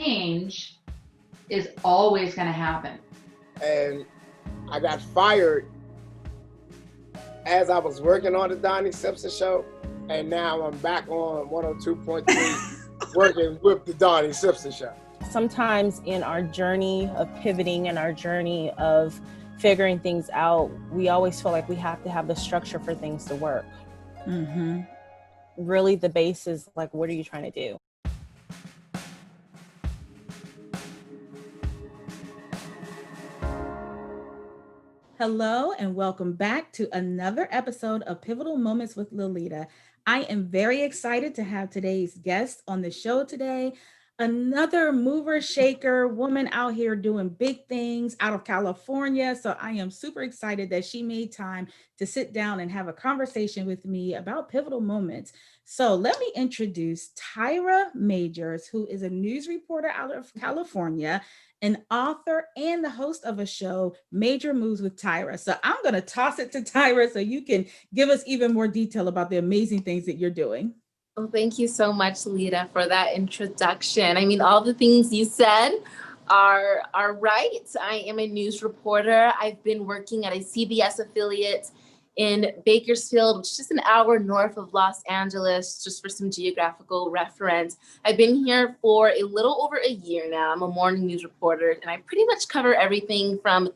change is always going to happen. And I got fired as I was working on the Donnie Simpson show, and now I'm back on 102.3 working with the Donnie Simpson show. Sometimes in our journey of pivoting and our journey of figuring things out, we always feel like we have to have the structure for things to work. Mm-hmm. Really, the base is like, what are you trying to do? Hello, and welcome back to another episode of Pivotal Moments with Liletta. I am very excited to have today's guest on the show today. Another mover, shaker, woman out here doing big things out of California. So I am super excited that she made time to sit down and have a conversation with me about pivotal moments. So let me introduce Tyrah Majors, who is a news reporter out of California, an author and the host of a show, Major Moves with Tyrah. So I'm going to toss it to Tyrah so you can give us even more detail about the amazing things that you're doing. Well, thank you so much, Liletta, for that introduction. I mean, all the things you said are right. I am a news reporter. I've been working at a CBS affiliate in Bakersfield, which is just an hour north of Los Angeles, just for some geographical reference. I've been here for a little over a year now. I'm a morning news reporter, and I pretty much cover everything from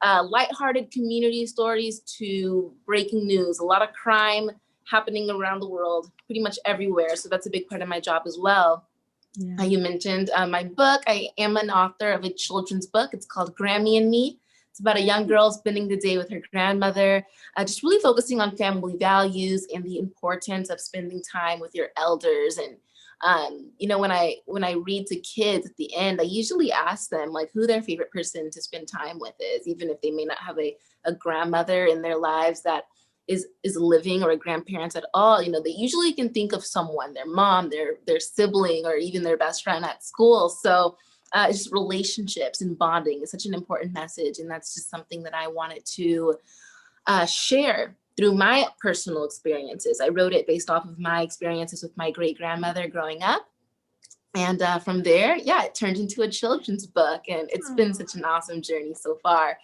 lighthearted community stories to breaking news, a lot of crime happening around the world, pretty much everywhere. So that's a big part of my job as well. Yeah. You mentioned my book. I am an author of a children's book. It's called Grammy and Me. It's about a young girl spending the day with her grandmother, just really focusing on family values and the importance of spending time with your elders. And when I read to kids at the end, I usually ask them like who their favorite person to spend time with is, even if they may not have a grandmother in their lives that is living, or a grandparents at all. They usually can think of someone, their mom, their sibling, or even their best friend at school. So it's just relationships and bonding is such an important message. And that's just something that I wanted to share through my personal experiences. I wrote it based off of my experiences with my great grandmother growing up. And from there, it turned into a children's book. And it's been such an awesome journey so far.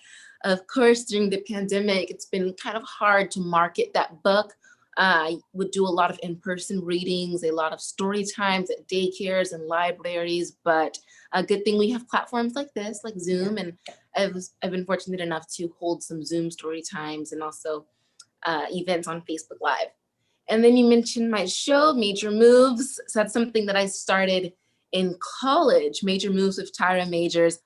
Of course, during the pandemic, it's been kind of hard to market that book. I would do a lot of in-person readings, a lot of story times at daycares and libraries, but a good thing we have platforms like this, like Zoom, and I've been fortunate enough to hold some Zoom story times and also events on Facebook Live. And then you mentioned my show, Major Moves. So that's something that I started in college, Major Moves with Tyrah Majors.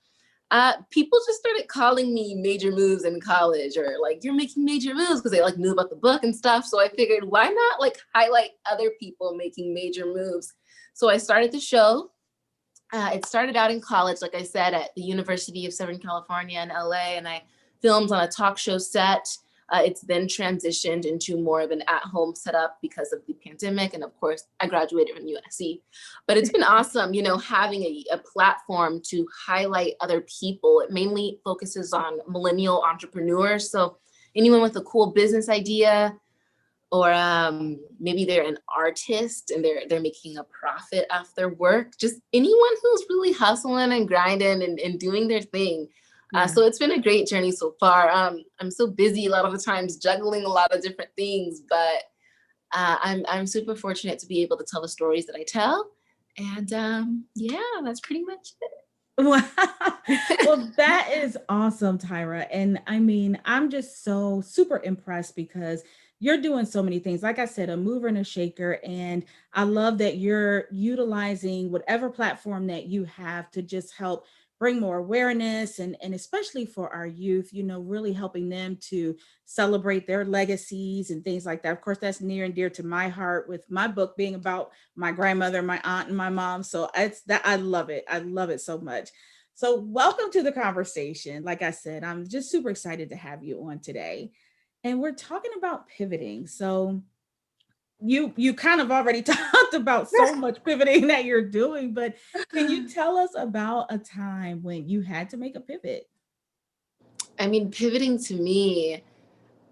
People just started calling me Major Moves in college, or like, you're making major moves, because they like knew about the book and stuff. So I figured, why not like highlight other people making major moves? So I started the show. It started out in college, like I said, at the University of Southern California in LA, and I filmed on a talk show set. It's then transitioned into more of an at-home setup because of the pandemic. And of course, I graduated from USC. But it's been awesome, having a platform to highlight other people. It mainly focuses on millennial entrepreneurs. So anyone with a cool business idea, or maybe they're an artist and they're making a profit off their work. Just anyone who's really hustling and grinding and doing their thing. So it's been a great journey so far. I'm so busy a lot of the times juggling a lot of different things, but I'm super fortunate to be able to tell the stories that I tell. And that's pretty much it. Wow. Well, that is awesome, Tyrah. And I mean, I'm just so super impressed because you're doing so many things. Like I said, a mover and a shaker. And I love that you're utilizing whatever platform that you have to just help bring more awareness, and especially for our youth, really helping them to celebrate their legacies and things like that. Of course, that's near and dear to my heart, with my book being about my grandmother, my aunt, and my mom. So I love it. I love it so much. So welcome to the conversation. Like I said, I'm just super excited to have you on today. And we're talking about pivoting. So you kind of already talked about so much pivoting that you're doing, but can you tell us about a time when you had to make a pivot? I mean, pivoting to me,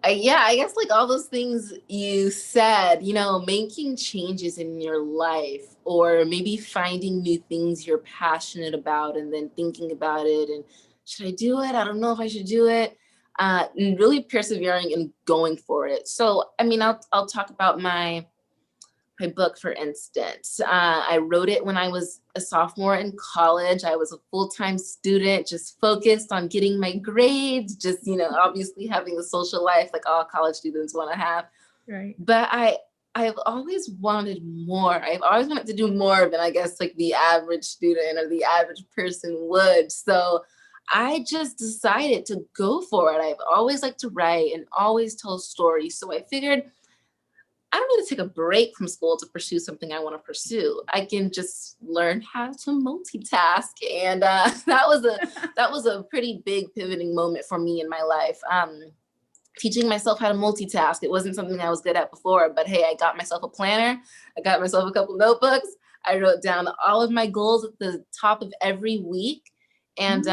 Yeah, I guess like all those things you said, you know, making changes in your life, or maybe finding new things you're passionate about and then thinking about it and should I do it? I don't know if I should do it. And really persevering and going for it. So, I mean, I'll talk about my book, for instance. I wrote it when I was a sophomore in college. I was a full-time student, just focused on getting my grades, just, you know, obviously having a social life like all college students want to have. Right. But I've always wanted more. I've always wanted to do more than I guess like the average student or the average person would. So I just decided to go for it. I've always liked to write and always tell stories. So I figured I don't need to take a break from school to pursue something I want to pursue. I can just learn how to multitask, and that was a pretty big pivoting moment for me in my life. Teaching myself how to multitask. It wasn't something I was good at before, but hey, I got myself a planner. I got myself a couple notebooks. I wrote down all of my goals at the top of every week, and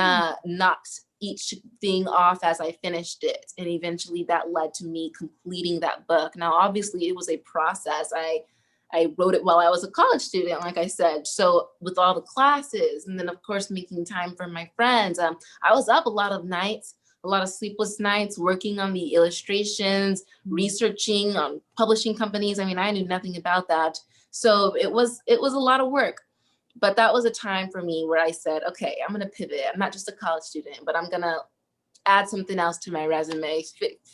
knocked each thing off as I finished it. And eventually that led to me completing that book. Now, obviously it was a process. I wrote it while I was a college student, like I said. So with all the classes, and then of course, making time for my friends, I was up a lot of nights, a lot of sleepless nights, working on the illustrations, researching on publishing companies. I mean, I knew nothing about that. So it was a lot of work. But that was a time for me where I said, okay, I'm going to pivot. I'm not just a college student, but I'm going to add something else to my resume,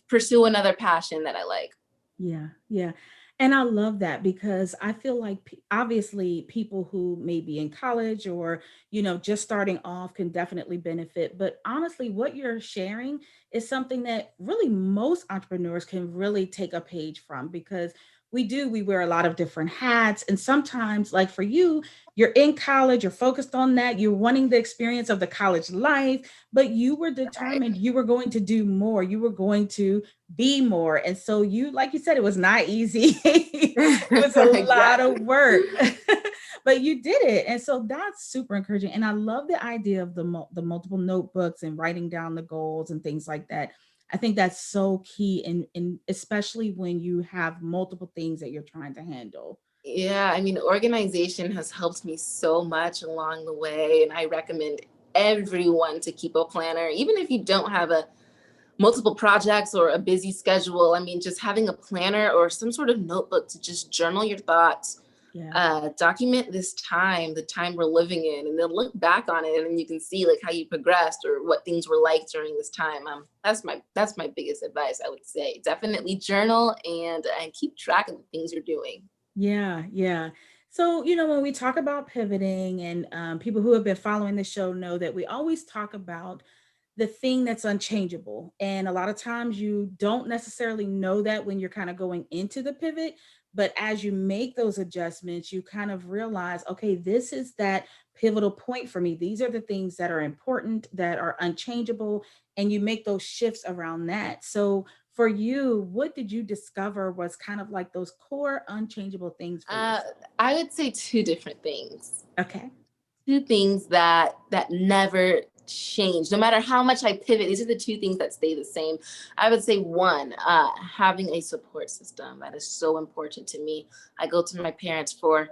pursue another passion that I like. Yeah, yeah. And I love that because I feel like obviously people who may be in college or, you know, just starting off can definitely benefit. But honestly, what you're sharing is something that really most entrepreneurs can really take a page from because we wear a lot of different hats. And sometimes, like for you, you're in college, you're focused on that, you're wanting the experience of the college life, but you were determined you were going to do more, you were going to be more. And so you, like you said, it was not easy. It was a lot of work, but you did it. And so that's super encouraging. And I love the idea of the multiple notebooks and writing down the goals and things like that. I think that's so key, and especially when you have multiple things that you're trying to handle. Yeah, I mean, organization has helped me so much along the way, and I recommend everyone to keep a planner, even if you don't have a multiple projects or a busy schedule. I mean, just having a planner or some sort of notebook to just journal your thoughts, document this time, the time we're living in, and then look back on it, and then you can see like how you progressed or what things were like during this time. That's my biggest advice, I would say. Definitely journal and keep track of the things you're doing. Yeah, yeah. So, you know, when we talk about pivoting, and people who have been following the show know that we always talk about the thing that's unchangeable. And a lot of times you don't necessarily know that when you're kind of going into the pivot. But as you make those adjustments, you kind of realize, okay, this is that pivotal point for me. These are the things that are important, that are unchangeable. And you make those shifts around that. So, for you, what did you discover was kind of like those core unchangeable things for yourself? I would say two different things. Okay. Two things that never change. No matter how much I pivot, these are the two things that stay the same. I would say one, having a support system. That is so important to me. I go to my parents for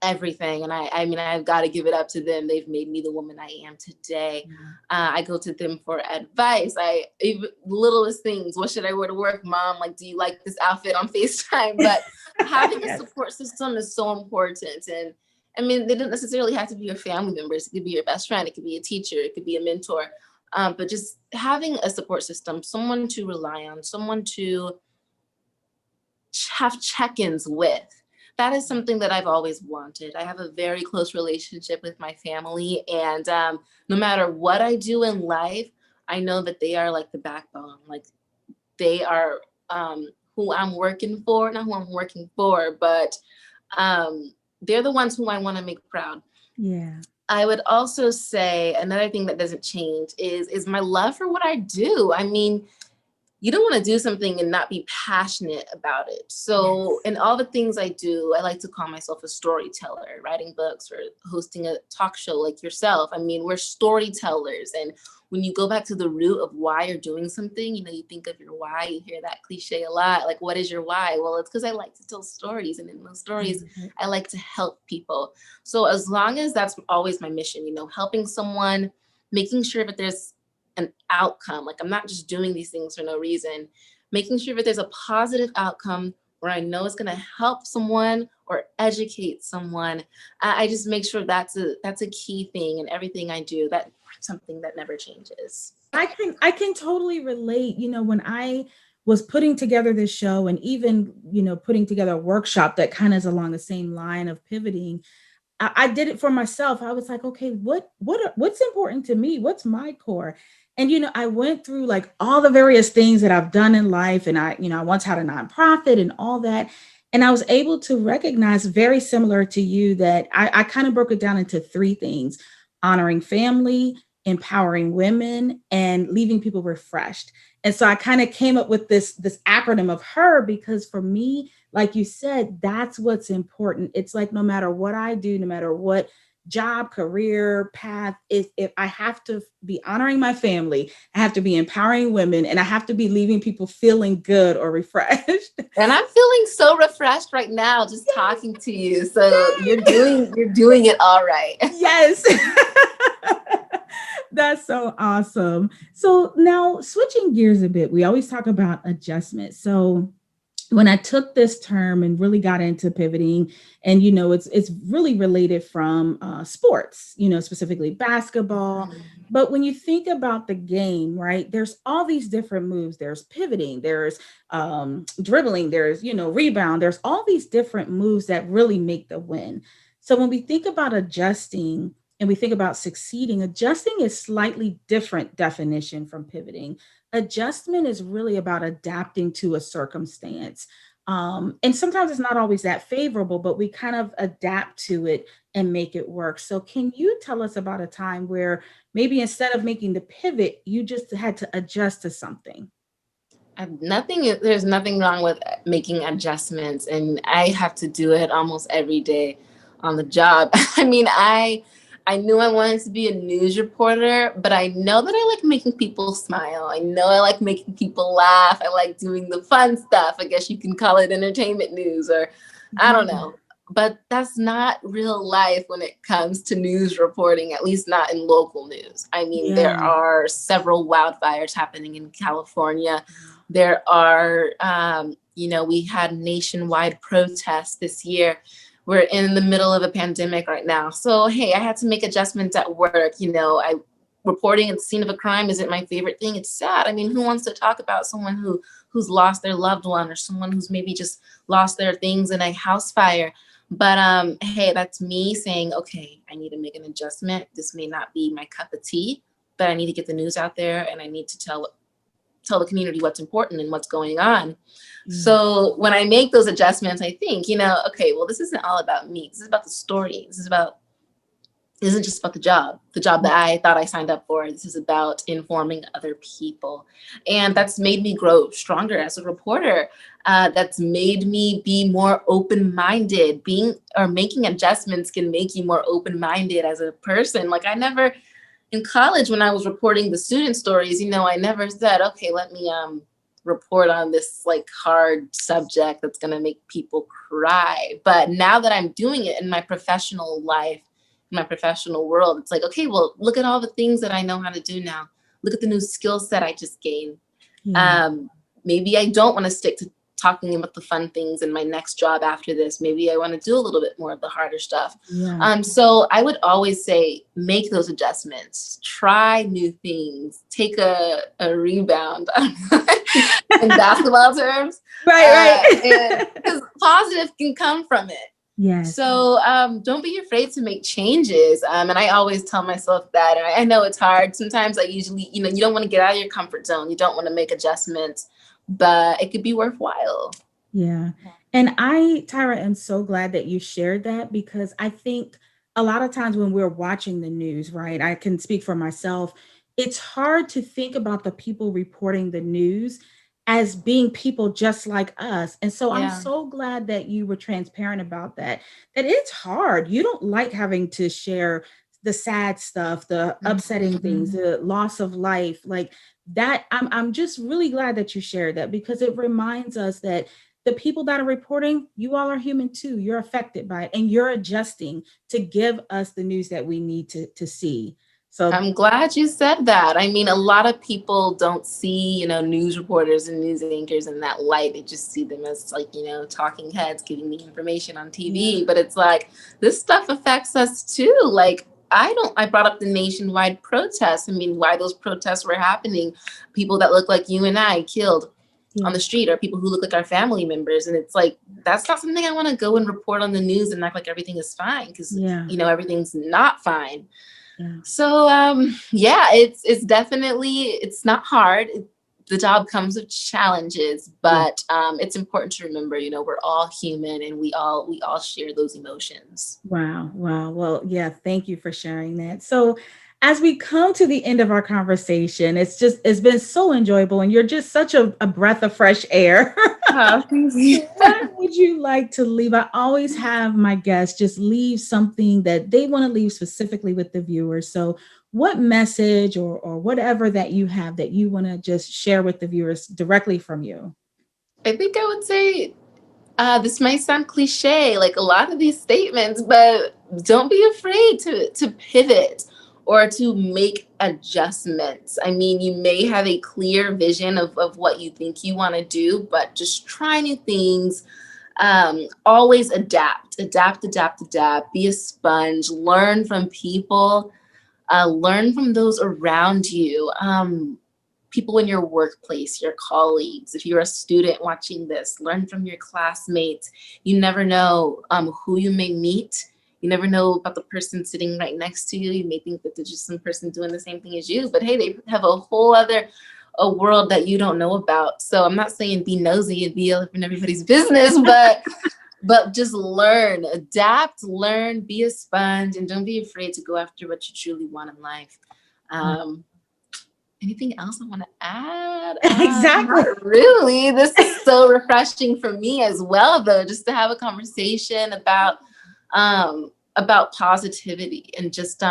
everything. And I mean, I've got to give it up to them. They've made me the woman I am today. I go to them for advice. Even littlest things. What should I wear to work, Mom? Like, do you like this outfit on FaceTime? But having a support system is so important. And I mean, they don't necessarily have to be your family members. It could be your best friend. It could be a teacher. It could be a mentor. But just having a support system, someone to rely on, someone to have check-ins with. That is something that I've always wanted. I have a very close relationship with my family. And no matter what I do in life, I know that they are like the backbone. Like they are who I'm working for, not who I'm working for, but they're the ones who I want to make proud. Yeah. I would also say another thing that doesn't change is my love for what I do. I mean, you don't want to do something and not be passionate about it. So in all the things I do, I like to call myself a storyteller, writing books or hosting a talk show like yourself. I mean, we're storytellers. And when you go back to the root of why you're doing something, you think of your why, you hear that cliche a lot. Like, what is your why? Well, it's because I like to tell stories. And in those stories, I like to help people. So as long as that's always my mission, helping someone, making sure that there's an outcome. Like, I'm not just doing these things for no reason, making sure that there's a positive outcome where I know it's going to help someone or educate someone. I just make sure that's a key thing in everything I do. That's something that never changes. I can totally relate. When I was putting together this show and even, putting together a workshop that kind of is along the same line of pivoting, I did it for myself. I was like, okay, what's important to me? What's my core? And, I went through like all the various things that I've done in life. And I once had a nonprofit and all that. And I was able to recognize, very similar to you, that I kind of broke it down into three things: honoring family, empowering women, and leaving people refreshed. And so I kind of came up with this acronym of HER, because for me, like you said, that's what's important. It's like, no matter what I do, no matter what job, career path, if I have to be honoring my family, I have to be empowering women, and I have to be leaving people feeling good or refreshed. And I'm feeling so refreshed right now just talking to you. So you're doing it all right. Yes. That's so awesome. So now, switching gears a bit, we always talk about adjustment. So when I took this term and really got into pivoting, and it's really related from sports, specifically basketball. But when you think about the game, right, there's all these different moves. There's pivoting, there's dribbling, there's rebound. There's all these different moves that really make the win. So when we think about adjusting and we think about succeeding, adjusting is slightly different definition from pivoting. Adjustment is really about adapting to a circumstance. And sometimes it's not always that favorable, but we kind of adapt to it and make it work. So can you tell us about a time where maybe instead of making the pivot, you just had to adjust to something? There's nothing wrong with making adjustments, and I have to do it almost every day on the job. I mean, I knew I wanted to be a news reporter, but I know that I like making people smile. I know I like making people laugh. I like doing the fun stuff. I guess you can call it entertainment news, or I don't know. But that's not real life when it comes to news reporting, at least not in local news. I mean, there are several wildfires happening in California. There are, we had nationwide protests this year. We're in the middle of a pandemic right now. So, hey, I had to make adjustments at work. Reporting at the scene of a crime isn't my favorite thing. It's sad. I mean, who wants to talk about someone who's lost their loved one, or someone who's maybe just lost their things in a house fire? But hey, that's me saying, okay, I need to make an adjustment. This may not be my cup of tea, but I need to get the news out there, and I need to tell the community what's important and what's going on. So when I make those adjustments, I think, okay, well, this isn't all about me. This is about the story. This isn't just about the job that I thought I signed up for. This is about informing other people. And that's made me grow stronger as a reporter. That's made me be more open-minded. Making adjustments can make you more open-minded as a person. Like, in college, when I was reporting the student stories, I never said, okay, let me report on this like hard subject that's going to make people cry. But now that I'm doing it in my professional life, in my professional world, it's like, okay, well, look at all the things that I know how to do now. Look at the new skill set I just gained. Maybe I don't want to stick to talking about the fun things in my next job after this. Maybe I want to do a little bit more of the harder stuff. So I would always say, make those adjustments, try new things, take a rebound in basketball terms. Right. Because positive can come from it. Yes. So don't be afraid to make changes. And I always tell myself that. And I know it's hard. Sometimes I usually, you don't want to get out of your comfort zone. You don't want to make adjustments, but it could be worthwhile. Yeah. And Tyrah, am so glad that you shared that, because I think a lot of times when we're watching the news, right, I can speak for myself, it's hard to think about the people reporting the news as being people just like us. And so I'm Yeah. so glad that you were transparent about that, that it's hard. You don't like having to share the sad stuff, the upsetting things, the loss of life, like that. I'm just really glad that you shared that, because it reminds us that the people that are reporting, you all are human too. You're affected by it, and you're adjusting to give us the news that we need to see. So I'm glad you said that. I mean, a lot of people don't see, you know, news reporters and news anchors in that light. They just see them as like, you know, talking heads giving the information on TV. Yeah. But it's like, this stuff affects us too. Like, I brought up the nationwide protests. I mean, why those protests were happening. People that look like you and I killed on the street, or people who look like our family members. And it's like, that's not something I want to go and report on the news and act like everything is fine, because, you know, everything's not fine. Yeah. So, yeah, it's definitely, it's not hard. The job comes with challenges, but it's important to remember, you know, we're all human, and we all share those emotions. Wow. Wow. Well, yeah, thank you for sharing that. So as we come to the end of our conversation, it's been so enjoyable, and you're just such a breath of fresh air. What would you like to leave? I always have my guests just leave something that they want to leave specifically with the viewers. So what message or whatever that you have that you want to just share with the viewers directly from you? I think I would say, this might sound cliche, like a lot of these statements, but don't be afraid to pivot or to make adjustments. I mean, you may have a clear vision of what you think you want to do, but just try new things. Always adapt. Be a sponge. Learn from people. Learn from those around you. People in your workplace, your colleagues. If you're a student watching this, learn from your classmates. You never know who you may meet. You never know about the person sitting right next to you. You may think that there's just some person doing the same thing as you, but hey, they have a whole other world that you don't know about. So I'm not saying be nosy and be up in everybody's business, but just learn, adapt, learn, be a sponge, and don't be afraid to go after what you truly want in life. Anything else I want to add? Exactly. Not really. This is so refreshing for me as well, though, just to have a conversation about positivity and just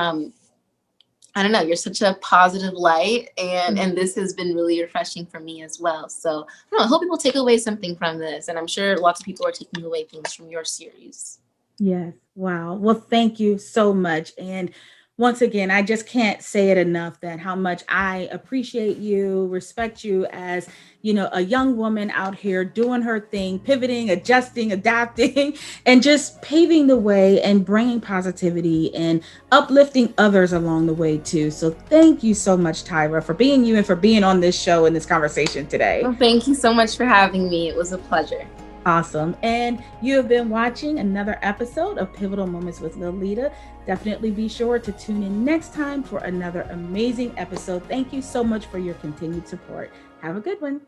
I don't know, you're such a positive light, and this has been really refreshing for me as well. So I don't know, I hope people take away something from this, and I'm sure lots of people are taking away things from your series. Yes. Wow. Well, thank you so much. And once again, I just can't say it enough that how much I appreciate you, respect you as, you know, a young woman out here doing her thing, pivoting, adjusting, adapting, and just paving the way and bringing positivity and uplifting others along the way too. So thank you so much, Tyrah, for being you and for being on this show and this conversation today. Well, thank you so much for having me. It was a pleasure. Awesome. And you have been watching another episode of Pivotal Moments with Liletta. Definitely be sure to tune in next time for another amazing episode. Thank you so much for your continued support. Have a good one.